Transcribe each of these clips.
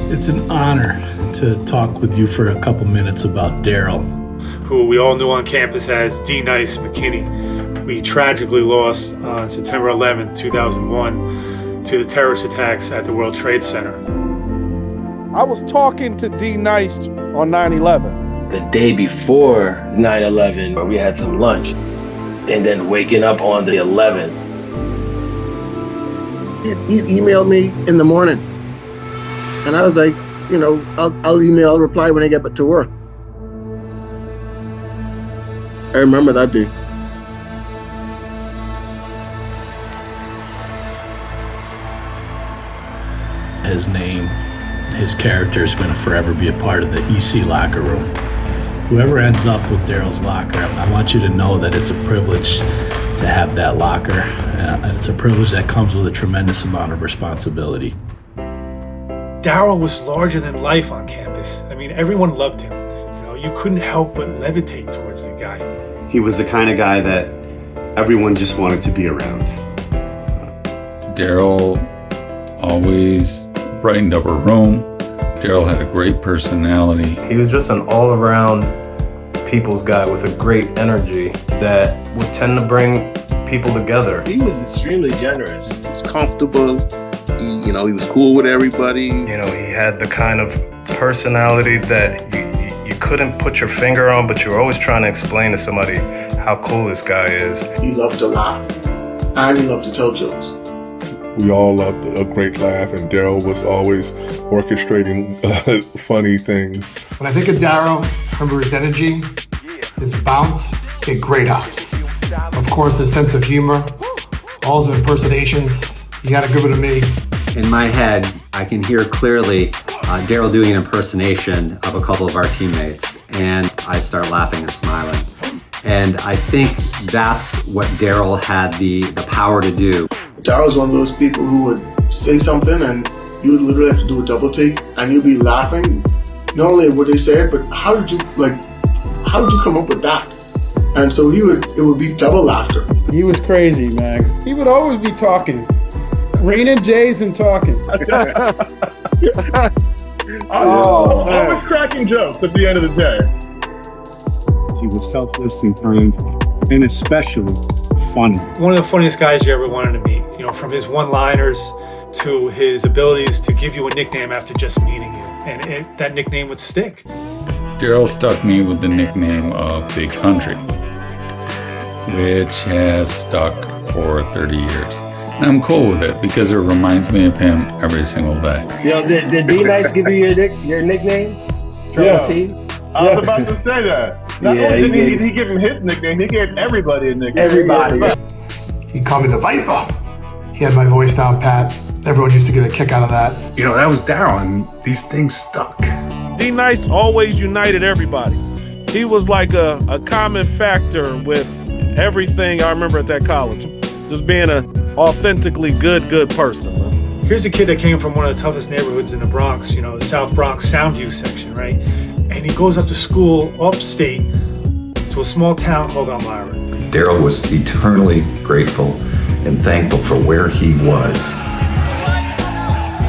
It's an honor to talk with you for a couple minutes about Darryl, who we all knew on campus as D. Nice McKinney. We tragically lost on September 11, 2001 to the terrorist attacks at the World Trade Center. I was talking to D. Nice on 9/11. The day before 9/11, we had some lunch, and then waking up on the 11th. He emailed me in the morning, and I was like, I'll reply when I get back to work. I remember that day. His name, his character is going to forever be a part of the EC locker room. Whoever ends up with Darryl's locker, I want you to know that it's a privilege to have that locker. And it's a privilege that comes with a tremendous amount of responsibility. Darryl was larger than life on campus. I mean, everyone loved him. You couldn't help but levitate towards the guy. He was the kind of guy that everyone just wanted to be around. Darryl always brightened up a room. Darryl had a great personality. He was just an all-around people's guy with a great energy that would tend to bring people together. He was extremely generous. He was comfortable. He was cool with everybody. He had the kind of personality that you couldn't put your finger on, but you were always trying to explain to somebody how cool this guy is. He loved to laugh, and he loved to tell jokes. We all loved a great laugh, and Darryl was always orchestrating funny things. When I think of Darryl, I remember his energy, his bounce, he had great hops. Of course, his sense of humor, all his impersonations, he had a good one of me. In my head, I can hear clearly Darryl doing an impersonation of a couple of our teammates, and I start laughing and smiling. And I think that's what Darryl had the power to do. Darryl's one of those people who would say something and you would literally have to do a double take and you'd be laughing. Not only would they say it, but how did you come up with that? And so it would be double laughter. He was crazy, man. He would always be talking. Raining J's and talking. Always cracking jokes at the end of the day. He was selfless and kind, and especially funny. One of the funniest guys you ever wanted to meet. From his one-liners to his abilities to give you a nickname after just meeting you. And that nickname would stick. Darryl stuck me with the nickname of Big Country, which has stuck for 30 years. And I'm cool with it because it reminds me of him every single day. Did D-Nice give you your nickname? Yeah. I was about to say that. Not only did he give him his nickname, he gave everybody a nickname. Everybody. He called me the Viper. He had my voice down pat. Everyone used to get a kick out of that. That was Darryl, and these things stuck. D. Nice always united everybody. He was like a common factor with everything I remember at that college. Just being an authentically good person. Here's a kid that came from one of the toughest neighborhoods in the Bronx, the South Bronx Soundview section, right? And he goes up to school upstate to a small town called Elmira. Darryl was eternally grateful and thankful for where he was.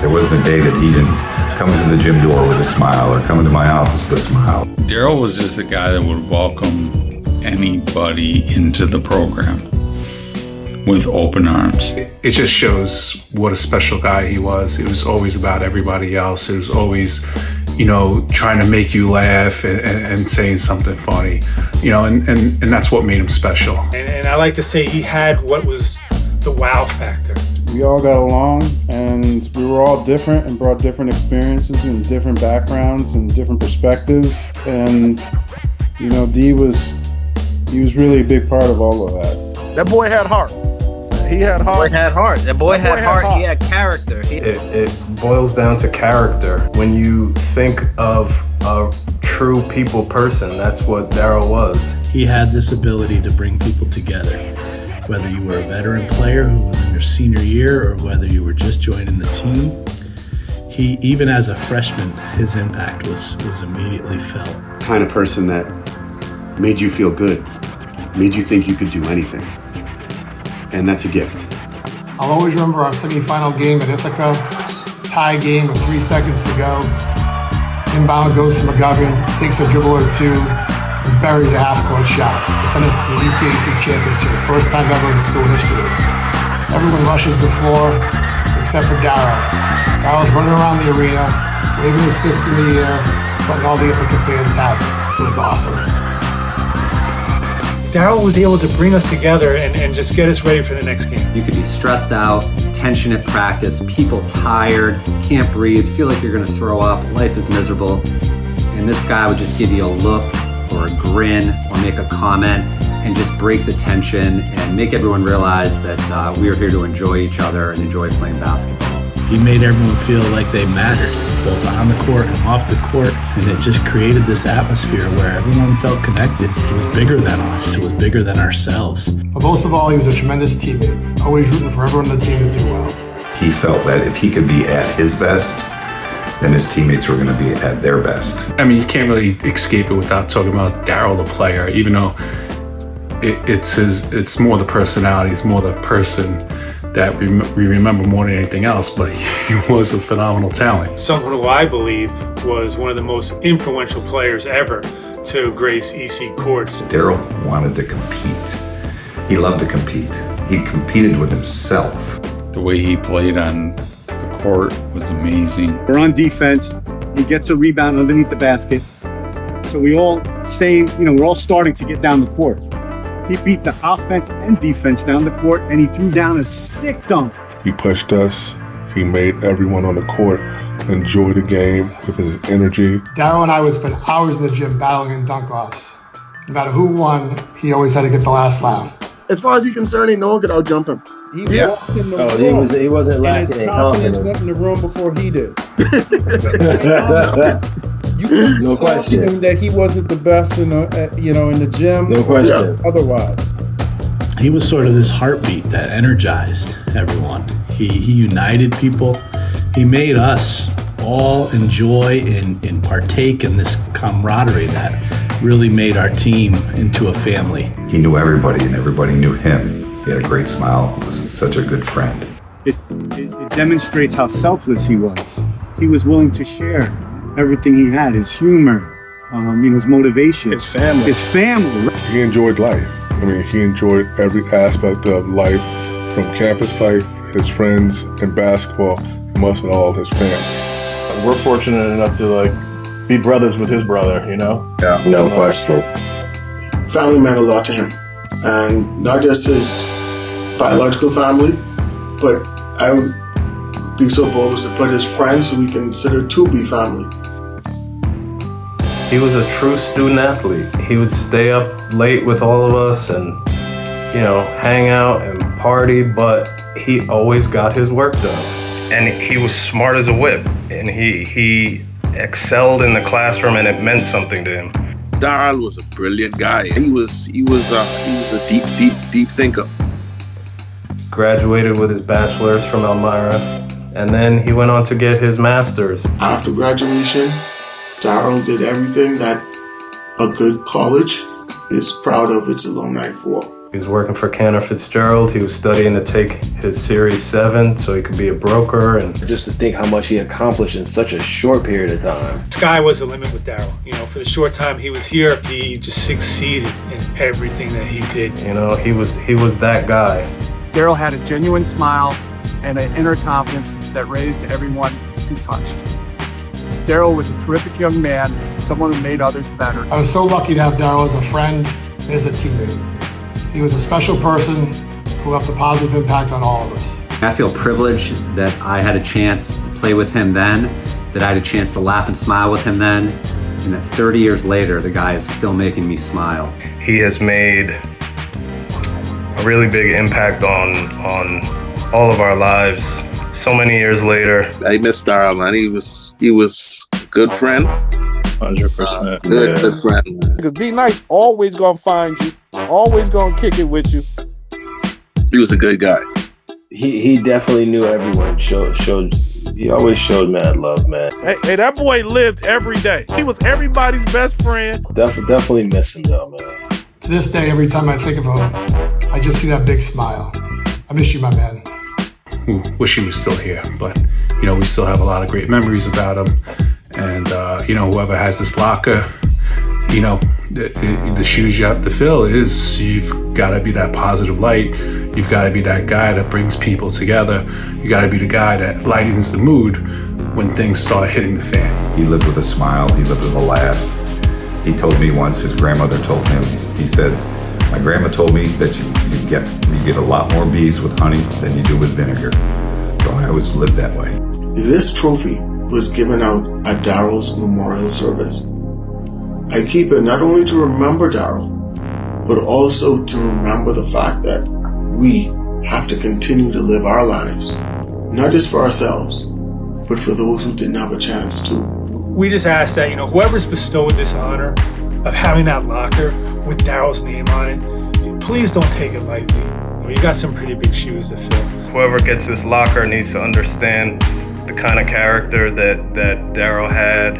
There wasn't a day that he didn't come into the gym door with a smile or come into my office with a smile. Darryl was just a guy that would welcome anybody into the program with open arms. It just shows what a special guy he was. It was always about everybody else. It was always, trying to make you laugh and saying something funny, and that's what made him special. And I like to say he had what was the wow factor. We all got along, and we were all different and brought different experiences and different backgrounds and different perspectives. And, D was really a big part of all of that. That boy had heart. He had heart. That boy had heart. He had character. It boils down to character. When you think of a true people person, that's what Darryl was. He had this ability to bring people together. Whether you were a veteran player who was in your senior year or whether you were just joining the team, he, even as a freshman, his impact was immediately felt. The kind of person that made you feel good, made you think you could do anything. And that's a gift. I'll always remember our semifinal game at Ithaca. tie game with 3 seconds to go. Inbound goes to McGovern, takes a dribble or two, and buries a half-court shot to send us to the ECAC championship, first time ever in school history. Everyone rushes the floor except for Darryl. Darryl's running around the arena, waving his fist in the air, letting all the Ithaca fans have it. It was awesome. Darryl was able to bring us together and just get us ready for the next game. You could be stressed out, tension at practice, people tired, can't breathe, feel like you're gonna throw up, life is miserable. And this guy would just give you a look or a grin or make a comment and just break the tension and make everyone realize that we are here to enjoy each other and enjoy playing basketball. He made everyone feel like they mattered, both on the court and off the court, and it just created this atmosphere where everyone felt connected. It was bigger than us. It was bigger than ourselves. But most of all, he was a tremendous teammate, always rooting for everyone on the team to do well. He felt that if he could be at his best, then his teammates were going to be at their best. I mean, you can't really escape it without talking about Darryl, the player, even though it's more the personality, it's more the person that we remember more than anything else, but he was a phenomenal talent. Someone who I believe was one of the most influential players ever to grace EC courts. Darryl wanted to compete. He loved to compete. He competed with himself. The way he played on the court was amazing. We're on defense. He gets a rebound underneath the basket. So we all we're all starting to get down the court. He beat the offense and defense down the court, and he threw down a sick dunk. He pushed us. He made everyone on the court enjoy the game with his energy. Darryl and I would spend hours in the gym battling in dunk offs. No matter who won, he always had to get the last laugh. As far as he's concerned, no one could out-jump him. He walked in the room. He wasn't lacking in confidence. Went in the room before he did. No question that he wasn't the best in the gym. No question. Otherwise, he was sort of this heartbeat that energized everyone. He united people. He made us all enjoy and partake in this camaraderie that really made our team into a family. He knew everybody and everybody knew him. He had a great smile, was such a good friend. It demonstrates how selfless he was. He was willing to share everything he had, his humor, his motivation. His family. He enjoyed life. I mean, he enjoyed every aspect of life, from campus life, his friends, and basketball, and most of all, his family. We're fortunate enough to be brothers with his brother, you know? Yeah, no question. Family meant a lot to him, and not just his biological family, but I would be so bold as to put his friends who we consider to be family. He was a true student athlete. He would stay up late with all of us and, hang out and party, but he always got his work done. And he was smart as a whip, and he excelled in the classroom, and it meant something to him. Darryl was a brilliant guy. He was a deep thinker. Graduated with his bachelor's from Elmira, and then he went on to get his master's. After graduation, Darryl did everything that a good college is proud of its alumni for. He was working for Cantor Fitzgerald. He was studying to take his Series 7 so he could be a broker. And just to think how much he accomplished in such a short period of time. Sky was the limit with Darryl. For the short time he was here, he just succeeded in everything that he did. He was that guy. Darryl had a genuine smile and an inner confidence that raised everyone he touched. Darryl was a terrific young man, someone who made others better. I was so lucky to have Darryl as a friend and as a teammate. He was a special person who left a positive impact on all of us. I feel privileged that I had a chance to play with him then, that I had a chance to laugh and smile with him then, and that 30 years later, the guy is still making me smile. He has made a really big impact on all of our lives. So many years later. I miss Darryl, man. He was a good friend. 100%. Good friend. Because D Nice always gonna find you, always gonna kick it with you. He was a good guy. He definitely knew everyone. He always showed mad love, man. Hey, that boy lived every day. He was everybody's best friend. Definitely miss him though, man. To this day, every time I think of him, I just see that big smile. I miss you, my man. who wish he was still here. But, we still have a lot of great memories about him. And, whoever has this locker, the shoes you have to fill is you've got to be that positive light. You've got to be that guy that brings people together. You got to be the guy that lightens the mood when things start hitting the fan. He lived with a smile. He lived with a laugh. He told me once, his grandmother told him, he said, my grandma told me that you get a lot more bees with honey than you do with vinegar. So I always lived that way. This trophy was given out at Darryl's memorial service. I keep it not only to remember Darryl, but also to remember the fact that we have to continue to live our lives, not just for ourselves, but for those who didn't have a chance to. We just ask that, whoever's bestowed this honor of having that locker with Darryl's name on it, please don't take it lightly. You got some pretty big shoes to fill. Whoever gets this locker needs to understand the kind of character that Darryl had,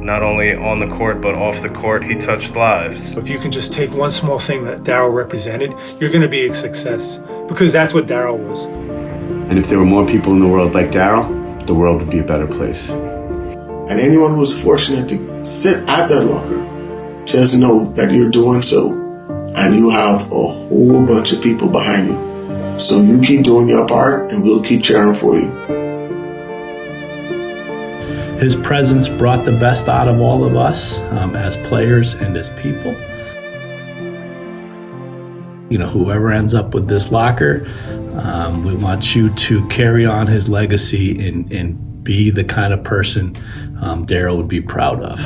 not only on the court, but off the court. He touched lives. If you can just take one small thing that Darryl represented, you're going to be a success, because that's what Darryl was. And if there were more people in the world like Darryl, the world would be a better place. And anyone who was fortunate to sit at that locker, just know that you're doing so, and you have a whole bunch of people behind you. So you keep doing your part, and we'll keep cheering for you. His presence brought the best out of all of us as players and as people. Whoever ends up with this locker, we want you to carry on his legacy and be the kind of person Darryl would be proud of.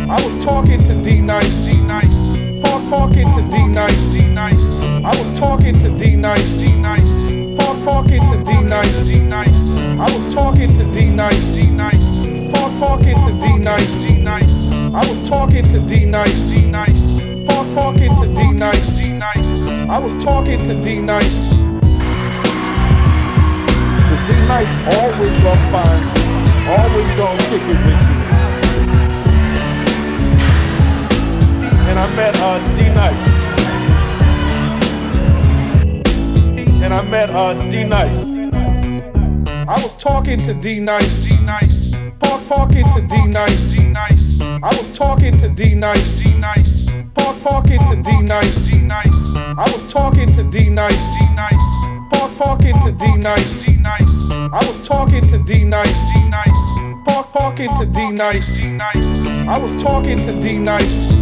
I was talking to D-Nice, talking to D-Nice, I was talking to D-Nice, talking to D-Nice, I was talking to D-Nice, talking to D-Nice, I was talking to D-Nice, talking to D-Nice, I was talking to D-Nice. Cause D-Nice always gonna find you, always gonna kick it with you. And I met D-Nice. And I met D-Nice. I was talking to D-Nice, talking to D-Nice, I was talking to D-Nice, talking to D-Nice, I was talking to D-Nice, talking to D-Nice, I was talking to D-Nice, talking to D-Nice, I was talking to D-Nice.